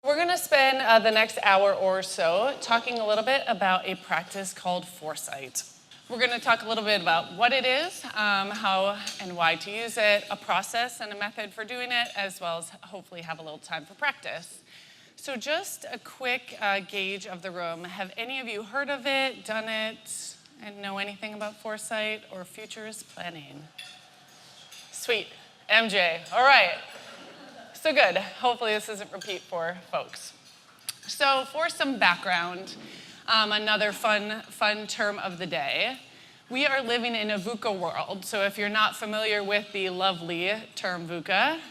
We're going to spend the next hour or so talking a little bit about a practice called Foresight. We're going to talk a little bit about what it is, how and why to use it, a process and a method for doing it, as well as hopefully have a little time for practice. So just a quick gauge of the room. Have any of you heard of it, done it, and know anything about Foresight or futures planning? Sweet. MJ. All right. So good. Hopefully this isn't repeat for folks. So for some background, another fun term of the day. We are living in a VUCA world. So if you're not familiar with the lovely term VUCA, it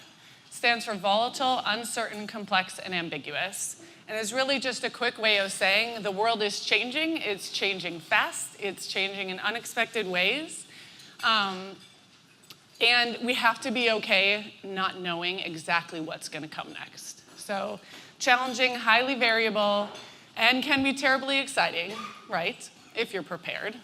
stands for volatile, uncertain, complex, and ambiguous. And it's really just a quick way of saying the world is changing. It's changing fast. It's changing in unexpected ways. And we have to be okay not knowing exactly what's going to come next. So challenging, highly variable, and can be terribly exciting, right, if you're prepared.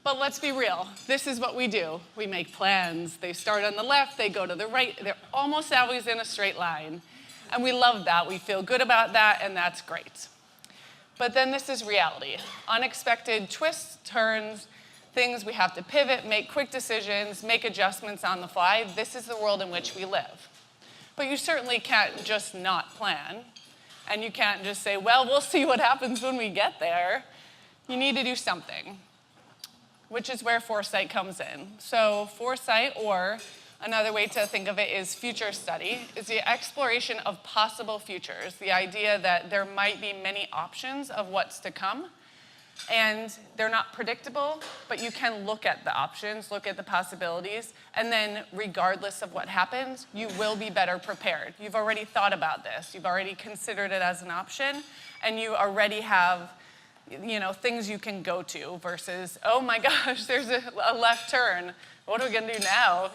But let's be real. This is what we do. We make plans. They start on the left. They go to the right. They're almost always in a straight line. And we love that. We feel good about that, and that's great. But then this is reality. Unexpected twists, turns, things we have to pivot, make quick decisions, make adjustments on the fly. This is the world in which we live. But you certainly can't just not plan. And you can't just say, well, we'll see what happens when we get there. You need to do something, which is where Foresight comes in. So Foresight, or another way to think of it is future study, is the exploration of possible futures, the idea that there might be many options of what's to come. And they're not predictable, but you can look at the options, look at the possibilities, and then regardless of what happens, you will be better prepared. You've already thought about this. You've already considered it as an option, and you already have, things you can go to versus, oh my gosh, there's a left turn. What are we going to do now,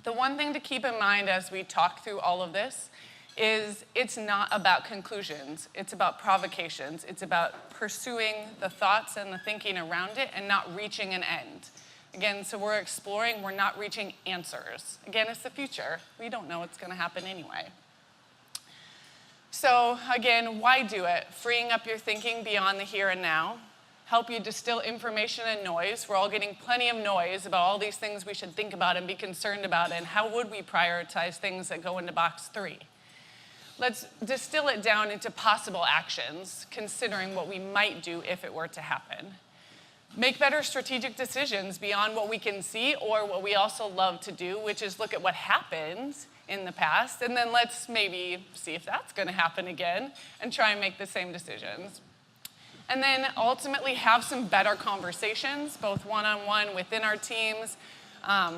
The one thing to keep in mind as we talk through all of this is it's not about conclusions. It's about provocations. It's about pursuing the thoughts and the thinking around it and not reaching an end. Again, so we're exploring, we're not reaching answers. Again, it's the future. We don't know what's going to happen anyway. So again, why do it? Freeing up your thinking beyond the here and now. Help you distill information and noise. We're all getting plenty of noise about all these things we should think about and be concerned about, and how would we prioritize things that go into box 3? Let's distill it down into possible actions, considering what we might do if it were to happen. Make better strategic decisions beyond what we can see or what we also love to do, which is look at what happened in the past, and then let's maybe see if that's going to happen again and try and make the same decisions. And then ultimately have some better conversations, both one-on-one within our teams,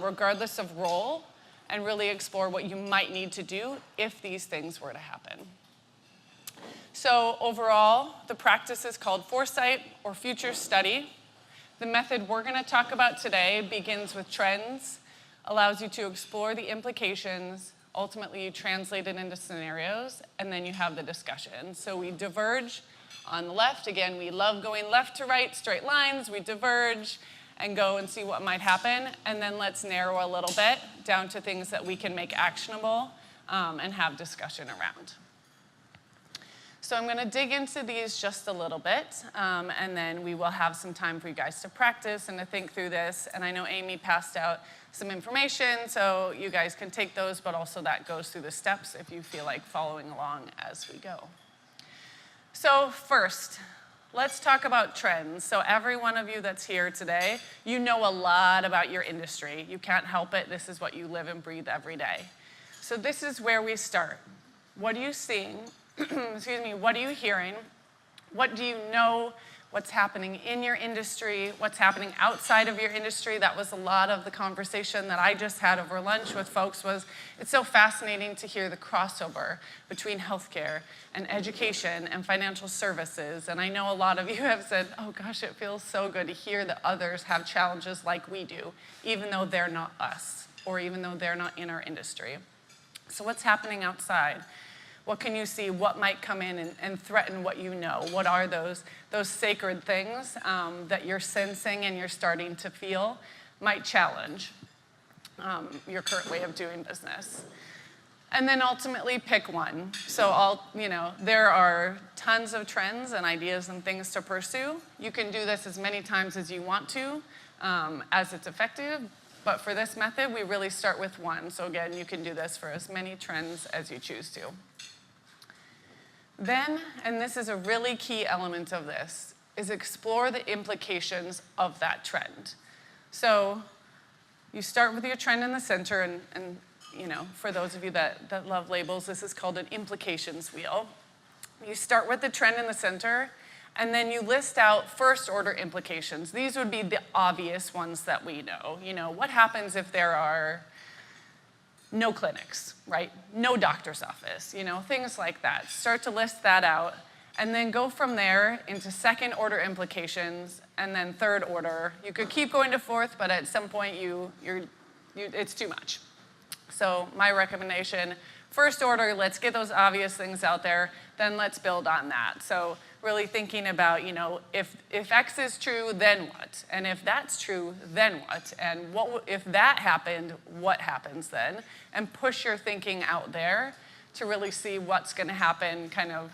regardless of role, and really explore what you might need to do if these things were to happen. So overall, the practice is called Foresight or future study. The method we're going to talk about today begins with trends, allows you to explore the implications, ultimately you translate it into scenarios, and then you have the discussion. So we diverge on the left. Again, we love going left to right, straight lines. We diverge and go and see what might happen, and then let's narrow a little bit down to things that we can make actionable and have discussion around. So I'm going to dig into these just a little bit, and then we will have some time for you guys to practice and to think through this. And I know Amy passed out some information, so you guys can take those, but also that goes through the steps if you feel like following along as we go. So first, let's talk about trends. So every one of you that's here today, you know a lot about your industry. You can't help it. This is what you live and breathe every day. So this is where we start. What are you seeing? Excuse me, what are you hearing? What do you know? What's happening in your industry? What's happening outside of your industry? That was a lot of the conversation that I just had over lunch with folks. It's so fascinating to hear the crossover between healthcare and education and financial services. And I know a lot of you have said, oh gosh, it feels so good to hear that others have challenges like we do, even though they're not us, or even though they're not in our industry. So what's happening outside? What can you see? What might come in and threaten what you know? What are those sacred things that you're sensing and you're starting to feel might challenge your current way of doing business? And then ultimately pick one. So there are tons of trends and ideas and things to pursue. You can do this as many times as you want to, as it's effective. But for this method, we really start with one. So again, you can do this for as many trends as you choose to. Then, and this is a really key element of this, is explore the implications of that trend. So you start with your trend in the center, and for those of you that love labels, this is called an implications wheel. You start with the trend in the center, and then you list out first-order implications. These would be the obvious ones that we know. What happens if there are no clinics, right? No doctor's office, things like that. Start to list that out, and then go from there into second-order implications, and then third order. You could keep going to fourth, but at some point it's too much. So my recommendation, first order, let's get those obvious things out there, then let's build on that. So really thinking about, if X is true, then what? And if that's true, then what? And if that happened, what happens then? And push your thinking out there to really see what's going to happen kind of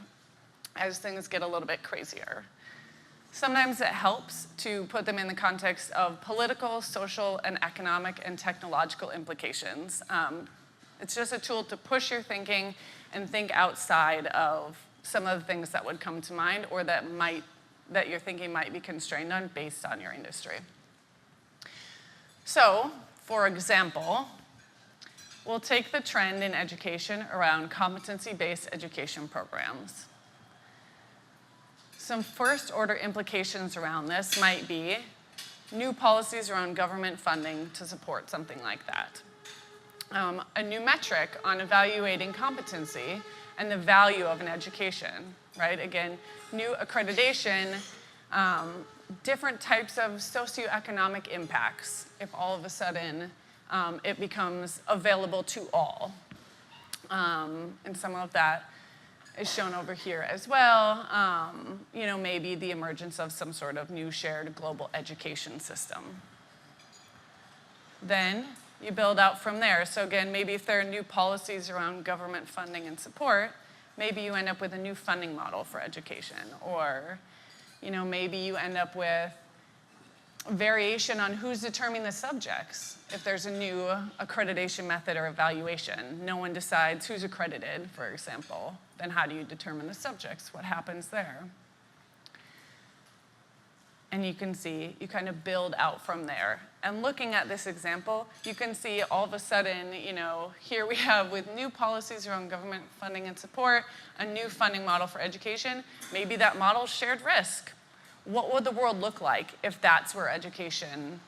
as things get a little bit crazier. Sometimes it helps to put them in the context of political, social, and economic and technological implications. It's just a tool to push your thinking and think outside of some of the things that would come to mind or that your thinking might be constrained on based on your industry. So, for example, we'll take the trend in education around competency-based education programs. Some first-order implications around this might be new policies around government funding to support something like that. A new metric on evaluating competency and the value of an education, right? Again, new accreditation, different types of socioeconomic impacts if all of a sudden it becomes available to all. And some of that is shown over here as well. Maybe the emergence of some sort of new shared global education system. Then you build out from there. So again, maybe if there are new policies around government funding and support, maybe you end up with a new funding model for education. Or, maybe you end up with variation on who's determining the subjects. If there's a new accreditation method or evaluation, no one decides who's accredited, for example, then how do you determine the subjects? What happens there? And you can see, you kind of build out from there. And looking at this example, you can see all of a sudden, here we have with new policies around government funding and support, a new funding model for education. Maybe that model's shared risk. What would the world look like if that's where education,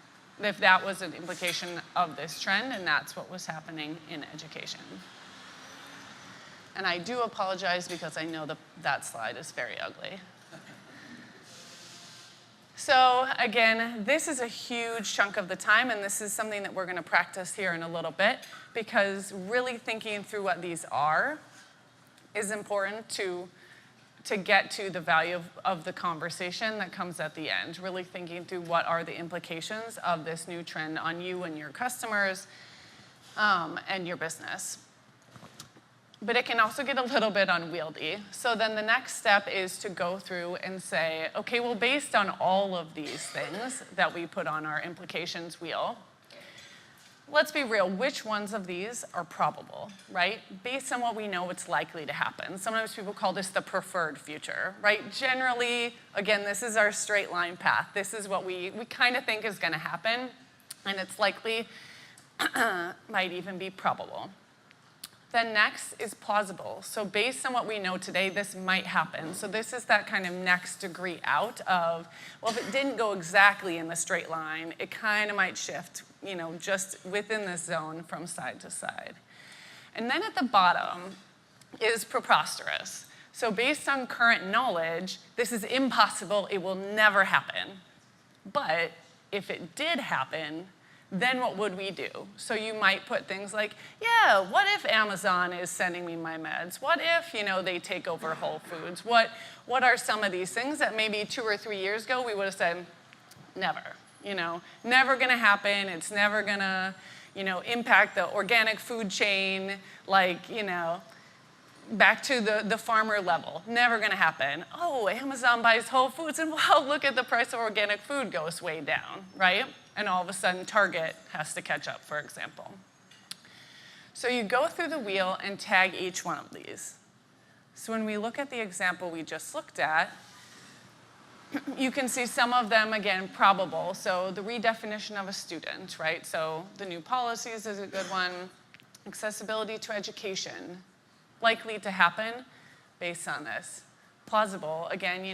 if that was an implication of this trend and that's what was happening in education? And I do apologize because I know that slide is very ugly. So again, this is a huge chunk of the time, and this is something that we're going to practice here in a little bit, because really thinking through what these are is important to get to the value of the conversation that comes at the end, really thinking through what are the implications of this new trend on you and your customers and your business. But it can also get a little bit unwieldy. So then the next step is to go through and say, okay, well, based on all of these things that we put on our implications wheel, let's be real, which ones of these are probable, right? Based on what we know, it's likely to happen. Sometimes people call this the preferred future, right? Generally, again, this is our straight line path. This is what we kind of think is going to happen, and it's likely, might even be probable. Then next is plausible. So based on what we know today, this might happen. So this is that kind of next degree out of, well, if it didn't go exactly in the straight line, it kind of might shift, just within this zone from side to side. And then at the bottom is preposterous. So based on current knowledge, this is impossible, it will never happen. But if it did happen, then what would we do? So you might put things like, yeah, what if Amazon is sending me my meds? What if, they take over Whole Foods? What are some of these things that maybe 2 or 3 years ago we would have said, never, never gonna happen. It's never gonna, impact the organic food chain, back to the farmer level. Never going to happen. Oh, Amazon buys Whole Foods, and wow, look at the price of organic food goes way down, right? And all of a sudden, Target has to catch up, for example. So you go through the wheel and tag each one of these. So when we look at the example we just looked at, you can see some of them, again, probable. So the redefinition of a student, right? So the new policies is a good one. Accessibility to education, likely to happen based on this. Plausible, again,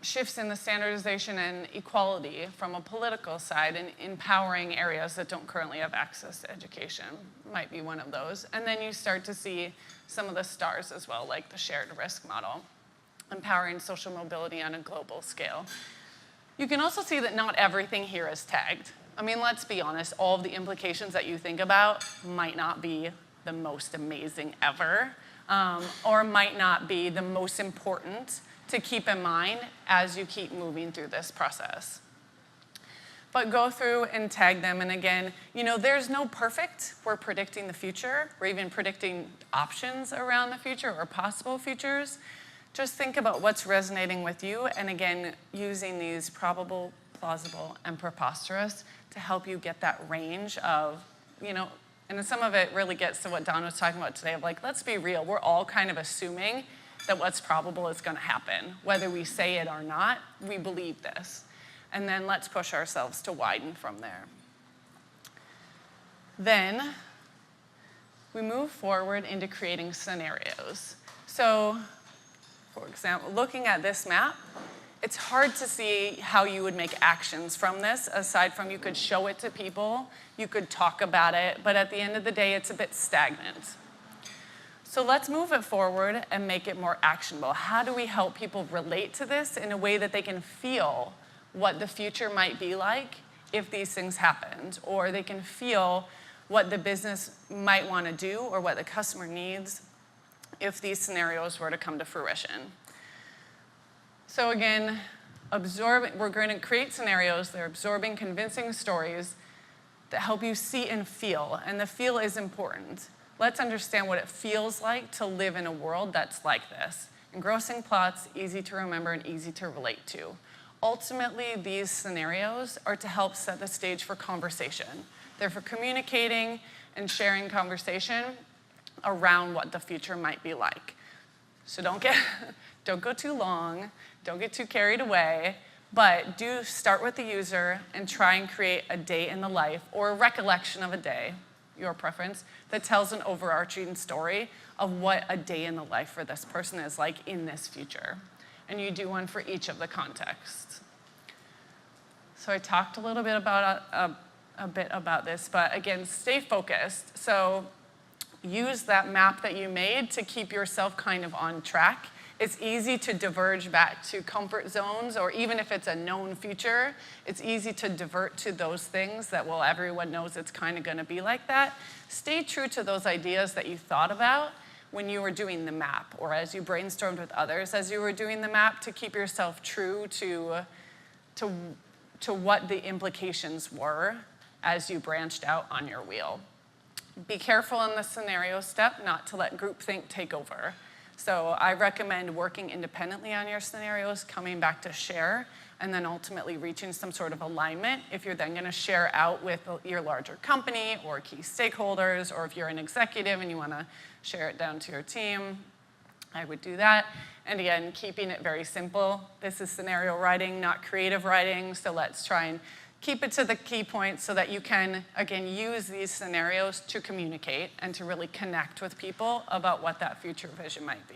shifts in the standardization and equality from a political side and empowering areas that don't currently have access to education might be one of those. And then you start to see some of the stars as well, like the shared risk model, empowering social mobility on a global scale. You can also see that not everything here is tagged. I mean, let's be honest, all of the implications that you think about might not be the most amazing ever, or might not be the most important to keep in mind as you keep moving through this process. But go through and tag them, and again, there's no perfect. We're predicting the future. We're even predicting options around the future or possible futures. Just think about what's resonating with you, and again, using these probable, plausible, and preposterous to help you get that range of, and some of it really gets to what Don was talking about today of let's be real. We're all kind of assuming that what's probable is going to happen. Whether we say it or not, we believe this. And then let's push ourselves to widen from there. Then we move forward into creating scenarios. So, for example, looking at this map, it's hard to see how you would make actions from this, aside from you could show it to people, you could talk about it, but at the end of the day, it's a bit stagnant. So let's move it forward and make it more actionable. How do we help people relate to this in a way that they can feel what the future might be like if these things happened, or they can feel what the business might want to do or what the customer needs if these scenarios were to come to fruition? So again, we're going to create scenarios. They're absorbing, convincing stories that help you see and feel, and the feel is important. Let's understand what it feels like to live in a world that's like this. Engrossing plots, easy to remember and easy to relate to. Ultimately, these scenarios are to help set the stage for conversation. They're for communicating and sharing conversation around what the future might be like. So don't go too long, don't get too carried away, but do start with the user and try and create a day in the life or a recollection of a day, your preference, that tells an overarching story of what a day in the life for this person is like in this future. And you do one for each of the contexts. So I talked a little bit about this, but again, stay focused. So use that map that you made to keep yourself kind of on track. It's easy to diverge back to comfort zones, or even if it's a known future, it's easy to divert to those things that, well, everyone knows it's kind of going to be like that. Stay true to those ideas that you thought about when you were doing the map, or as you brainstormed with others as you were doing the map, to keep yourself true to what the implications were as you branched out on your wheel. Be careful in the scenario step not to let groupthink take over. So I recommend working independently on your scenarios, coming back to share, and then ultimately reaching some sort of alignment if you're then going to share out with your larger company or key stakeholders, or if you're an executive and you want to share it down to your team, I would do that. And again, keeping it very simple. This is scenario writing, not creative writing, so let's try and keep it to the key points so that you can, again, use these scenarios to communicate and to really connect with people about what that future vision might be.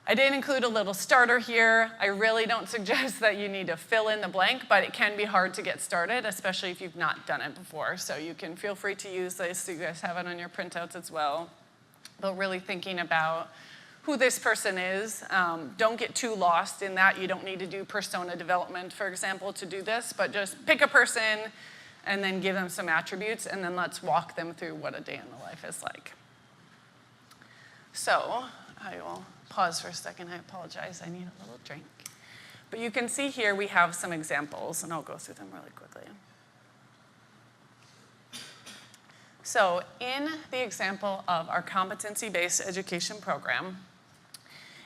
I did include a little starter here. I really don't suggest that you need to fill in the blank, but it can be hard to get started, especially if you've not done it before. So you can feel free to use this, so you guys have it on your printouts as well. But really thinking about who this person is. Don't get too lost in that. You don't need to do persona development, for example, to do this, but just pick a person and then give them some attributes, and then let's walk them through what a day in the life is like. So I will pause for a second. I apologize. I need a little drink. But you can see here we have some examples, and I'll go through them really quickly. So in the example of our competency-based education program,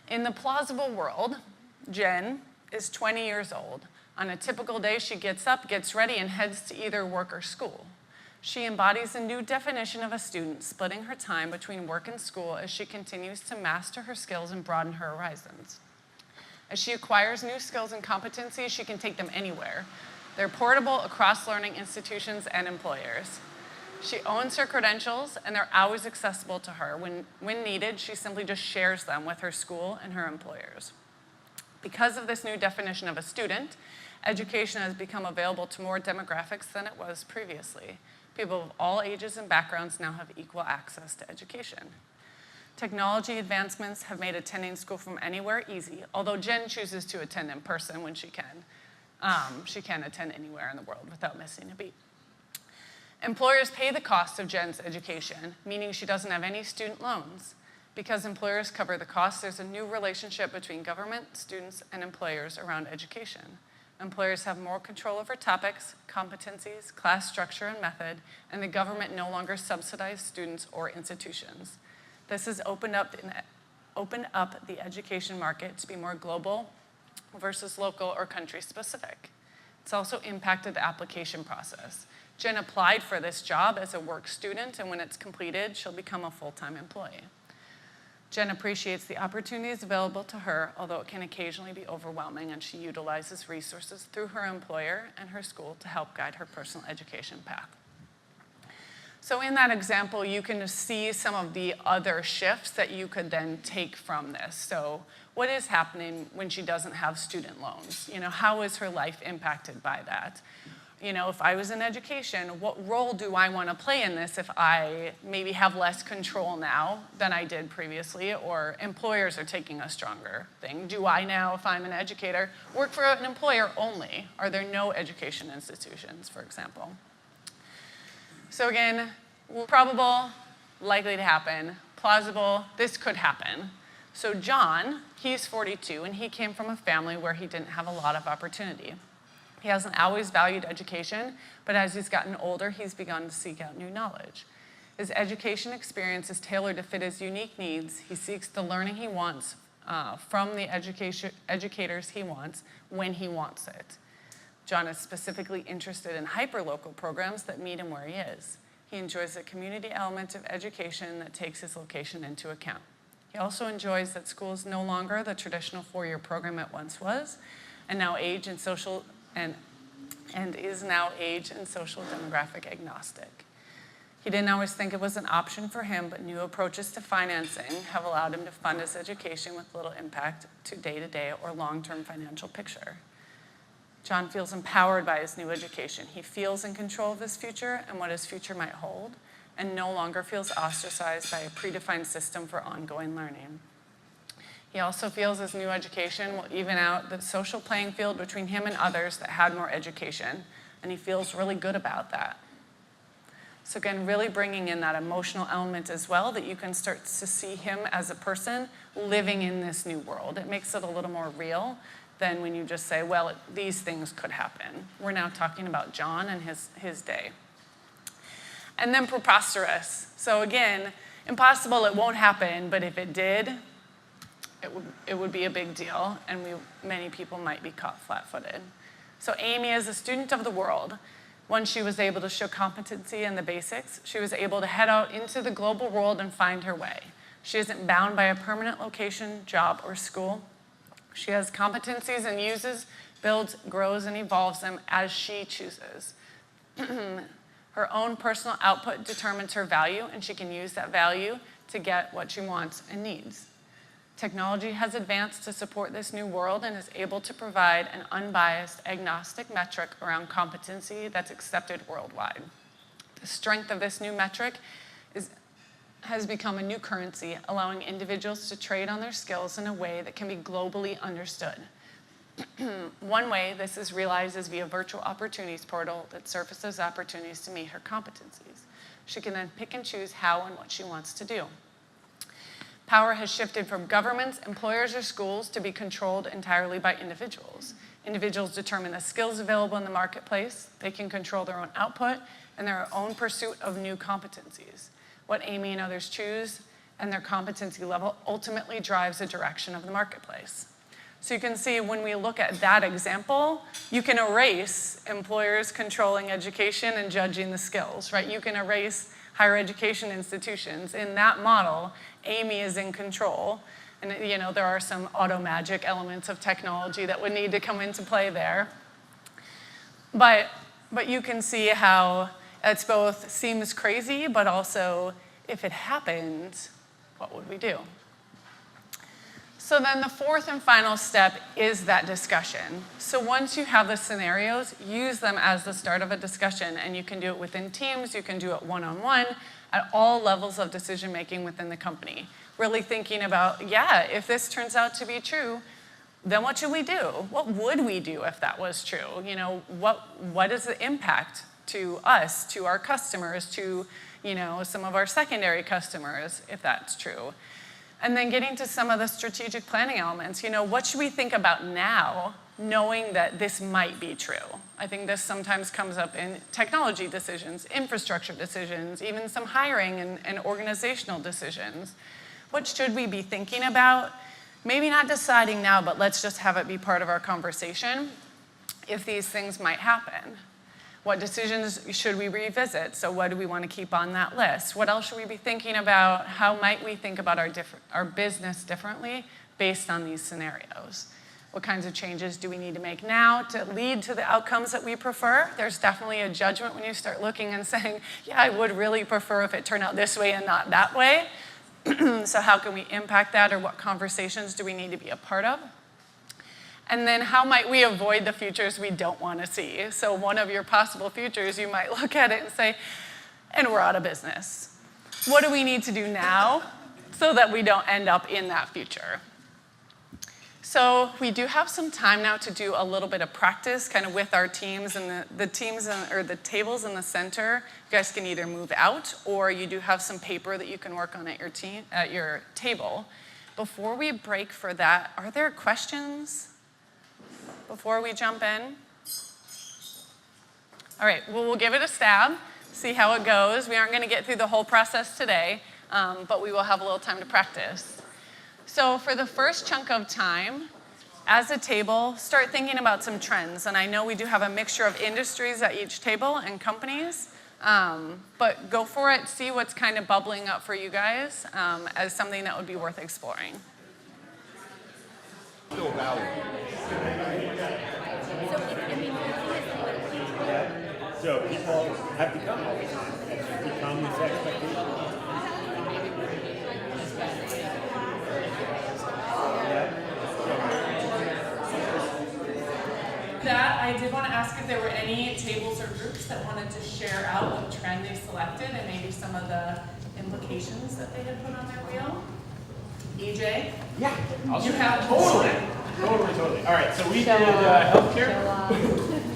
in the plausible world, Jen is 20 years old. On a typical day, she gets up, gets ready, and heads to either work or school. She embodies a new definition of a student, splitting her time between work and school as she continues to master her skills and broaden her horizons. As she acquires new skills and competencies, she can take them anywhere. They're portable across learning institutions and employers. She owns her credentials, and they're always accessible to her. When needed, she simply just shares them with her school and her employers. Because of this new definition of a student, education has become available to more demographics than it was previously. People of all ages and backgrounds now have equal access to education. Technology advancements have made attending school from anywhere easy, although Jen chooses to attend in person when she can. She can attend anywhere in the world without missing a beat. Employers pay the cost of Jen's education, meaning she doesn't have any student loans. Because employers cover the cost, there's a new relationship between government, students, and employers around education. Employers have more control over topics, competencies, class structure, and method, and the government no longer subsidizes students or institutions. This has opened up the education market to be more global versus local or country specific. It's also impacted the application process. Jen applied for this job as a work student, and when it's completed, she'll become a full-time employee. Jen appreciates the opportunities available to her, although it can occasionally be overwhelming, and she utilizes resources through her employer and her school to help guide her personal education path. So in that example, you can see some of the other shifts that you could then take from this. So what is happening when she doesn't have student loans? How is her life impacted by that? If I was in education, what role do I want to play in this if I maybe have less control now than I did previously, or employers are taking a stronger thing? Do I now, if I'm an educator, work for an employer only? Are there no education institutions, for example? So again, probable, likely to happen. Plausible, this could happen. So John, he's 42, and he came from a family where he didn't have a lot of opportunity. He hasn't always valued education, but as he's gotten older, he's begun to seek out new knowledge. His education experience is tailored to fit his unique needs. He seeks the learning he wants from the educators he wants when he wants it. John is specifically interested in hyperlocal programs that meet him where he is. He enjoys the community element of education that takes his location into account. He also enjoys that school is no longer the traditional four-year program it once was, and now age and social demographic agnostic. He didn't always think it was an option for him, but new approaches to financing have allowed him to fund his education with little impact to day-to-day or long-term financial picture. John feels empowered by his new education. He feels in control of his future and what his future might hold, and no longer feels ostracized by a predefined system for ongoing learning. He also feels his new education will even out the social playing field between him and others that had more education, and he feels really good about that. So again, really bringing in that emotional element as well, that you can start to see him as a person living in this new world. It makes it a little more real than when you just say, well, these things could happen. We're now talking about John and his day. And then preposterous. So again, impossible, it won't happen, but if it did, it would be a big deal, and many people might be caught flat-footed. So Amy is a student of the world. Once she was able to show competency in the basics, she was able to head out into the global world and find her way. She isn't bound by a permanent location, job, or school. She has competencies and uses, builds, grows, and evolves them as she chooses. Her own personal output determines her value, and she can use that value to get what she wants and needs. Technology has advanced to support this new world and is able to provide an unbiased, agnostic metric around competency that's accepted worldwide. The strength of this new metric has become a new currency, allowing individuals to trade on their skills in a way that can be globally understood. One way this is realized is via virtual opportunities portal that surfaces opportunities to meet her competencies. She can then pick and choose how and what she wants to do. Power has shifted from governments, employers, or schools to be controlled entirely by individuals. Individuals determine the skills available in the marketplace. They can control their own output and their own pursuit of new competencies. What Amy and others choose and their competency level ultimately drives the direction of the marketplace. So you can see when we look at that example, you can erase employers controlling education and judging the skills, right? You can erase higher education institutions. In that model, Amy is in control. And there are some auto magic elements of technology that would need to come into play there. But you can see how it's both seems crazy, but also if it happened, what would we do? So then the fourth and final step is that discussion. So once you have the scenarios, use them as the start of a discussion. And you can do it within teams, you can do it one-on-one, at all levels of decision making within the company. Really thinking about, yeah, if this turns out to be true, then what should we do? What would we do if that was true? What is the impact to us, to our customers, to some of our secondary customers, if that's true? And then getting to some of the strategic planning elements. What should we think about now, knowing that this might be true? I think this sometimes comes up in technology decisions, infrastructure decisions, even some hiring and organizational decisions. What should we be thinking about? Maybe not deciding now, but let's just have it be part of our conversation if these things might happen. What decisions should we revisit? So what do we want to keep on that list? What else should we be thinking about? How might we think about our business differently based on these scenarios? What kinds of changes do we need to make now to lead to the outcomes that we prefer? There's definitely a judgment when you start looking and saying, yeah, I would really prefer if it turned out this way and not that way. So how can we impact that, or what conversations do we need to be a part of? And then how might we avoid the futures we don't want to see? So one of your possible futures, you might look at it and say, and we're out of business. What do we need to do now so that we don't end up in that future? So we do have some time now to do a little bit of practice kind of with our teams, and the teams or the tables in the center. You guys can either move out, or you do have some paper that you can work on at your table. Before we break for that, are there questions before we jump in? All right, well, we'll give it a stab, see how it goes. We aren't going to get through the whole process today, but we will have a little time to practice. So for the first chunk of time, as a table, start thinking about some trends. And I know we do have a mixture of industries at each table and companies, but go for it, see what's kind of bubbling up for you guys as something that would be worth exploring. Still valid. So people have become this expectation. That, I did want to ask if there were any tables or groups that wanted to share out what trend they selected and maybe some of the implications that they had put on their wheel. EJ? Yeah, You have totally. All right, so we did healthcare,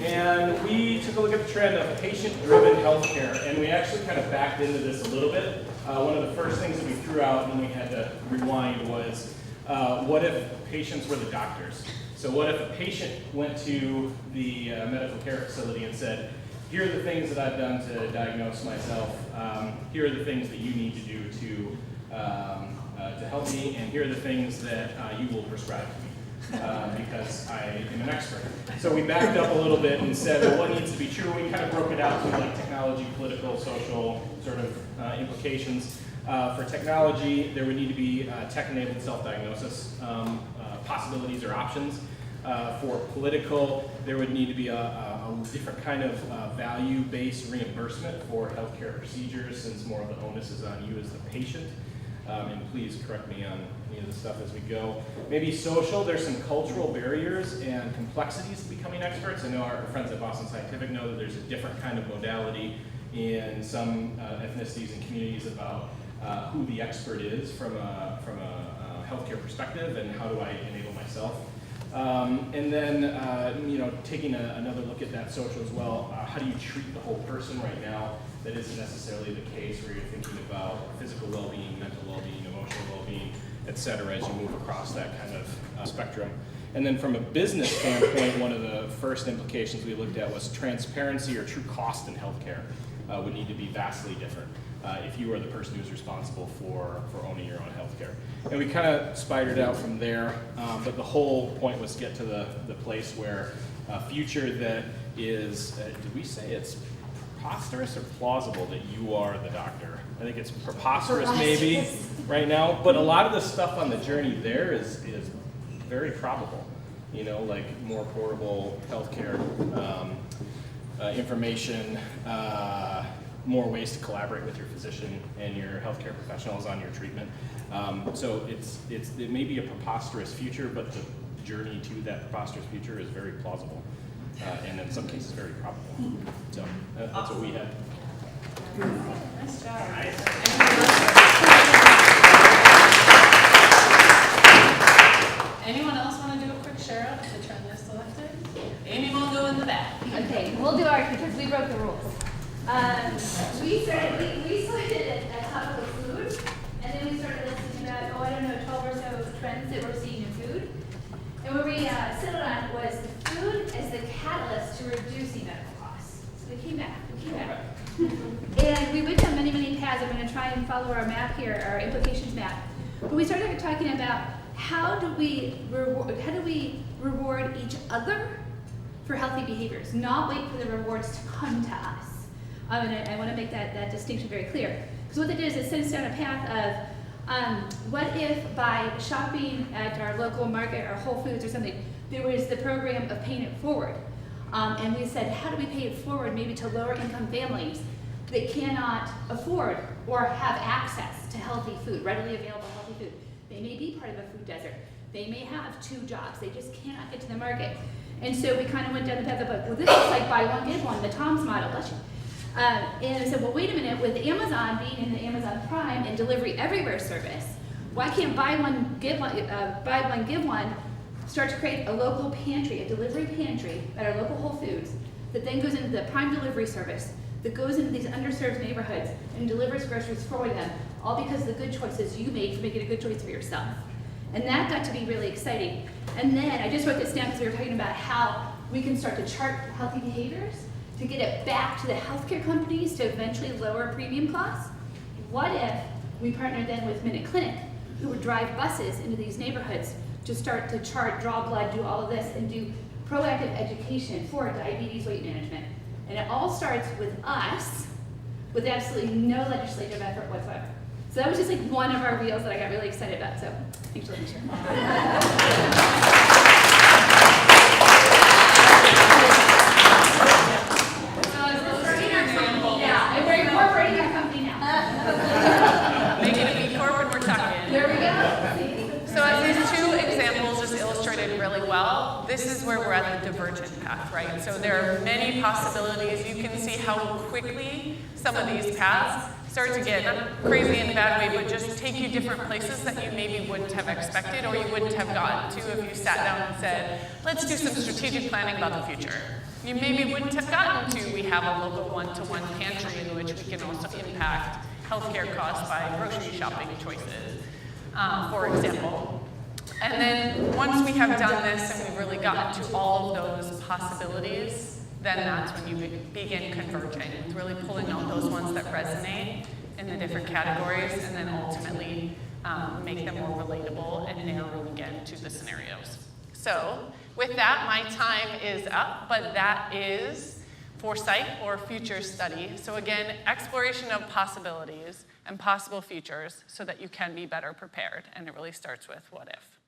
and we took a look at the trend of patient-driven healthcare, and we actually kind of backed into this a little bit. One of the first things that we threw out when we had to rewind was, what if patients were the doctors? So what if a patient went to the medical care facility and said, here are the things that I've done to diagnose myself, here are the things that you need to do to help me, and here are the things that you will prescribe to me, because I am an expert. So we backed up a little bit and said, well, what needs to be true? We kind of broke it out to like technology, political, social sort of implications. For technology, there would need to be tech-enabled self-diagnosis possibilities or options. For political, there would need to be a different kind of value-based reimbursement for healthcare procedures, since more of the onus is on you as the patient. And please correct me on any of the stuff as we go. Maybe social, there's some cultural barriers and complexities to becoming experts. I know our friends at Boston Scientific know that there's a different kind of modality in some ethnicities and communities about who the expert is from a healthcare perspective, and how do I enable myself. And then, taking another look at that social as well, how do you treat the whole person right now? That isn't necessarily the case, where you're thinking about physical well-being, mental well-being, emotional well-being, et cetera, as you move across that kind of spectrum. And then from a business standpoint, one of the first implications we looked at was transparency or true cost in healthcare. would need to be vastly different if you are the person who's responsible for owning your own healthcare. And we kind of spidered out from there, but the whole point was to get to the place where a future that is, did we say it's preposterous or plausible that you are the doctor? I think it's preposterous maybe right now, but a lot of the stuff on the journey there is very probable. You know, like more portable healthcare information, more ways to collaborate with your physician and your healthcare professionals on your treatment. So it may be a preposterous future, but the journey to that preposterous future is very plausible, and in some cases very probable. So that's what we had. Nice job. Anyone else want to do a quick share out of the trend list selected? Amy will go in the back. Okay, we'll do ours because we broke the rules. We selected a topic of food, and then we started listening about, 12 or so trends that we're seeing in food. And what we settled on was food as the catalyst to reducing medical costs. So we came back. And we went down many, many paths. I'm going to try and follow our map here, our implications map. But we started talking about how do we reward each other for healthy behaviors, not wait for the rewards to come to us. And I want to make that distinction very clear. Because what they did is it sent us down a path of what if by shopping at our local market or Whole Foods or something, there was the program of paying it forward. And we said, how do we pay it forward maybe to lower income families that cannot afford or have access to healthy food, readily available healthy food? They may be part of a food desert. They may have 2 jobs. They just cannot get to the market. And so we kind of went down the path of, well, this is like buy one, get one, the Tom's model, bless you. And I said, well, wait a minute, with Amazon being in the Amazon Prime and delivery everywhere service, why can't buy one, give one, start to create a local pantry, a delivery pantry at our local Whole Foods that then goes into the Prime delivery service, that goes into these underserved neighborhoods and delivers groceries for them, all because of the good choices you made for making a good choice for yourself. And that got to be really exciting. And then I just wrote this down because we were talking about how we can start to chart healthy behaviors to get it back to the healthcare companies to eventually lower premium costs. What if we partnered then with Minute Clinic, who would drive buses into these neighborhoods to start to chart, draw blood, do all of this, and do proactive education for diabetes weight management. And it all starts with us, with absolutely no legislative effort whatsoever. So that was just like one of our wheels that I got really excited about. So thanks for letting me share. This is where we're at the divergent path, right? So there are many possibilities. You can see how quickly some of these paths start to get, not crazy in a bad way, but just take you different places that you maybe wouldn't have expected or you wouldn't have gotten to if you sat down and said, let's do some strategic planning about the future. You maybe wouldn't have gotten to, we have a local one-to-one pantry in which we can also impact healthcare costs by grocery shopping choices, for example. And then once we have done this and we've really gotten to all of those possibilities, then that's when you begin converging, with really pulling out those ones that resonate in the different categories and then ultimately make them more relatable and narrowing again to the scenarios. So with that, my time is up, but that is Foresight or future study. So again, exploration of possibilities and possible futures so that you can be better prepared. And it really starts with what if.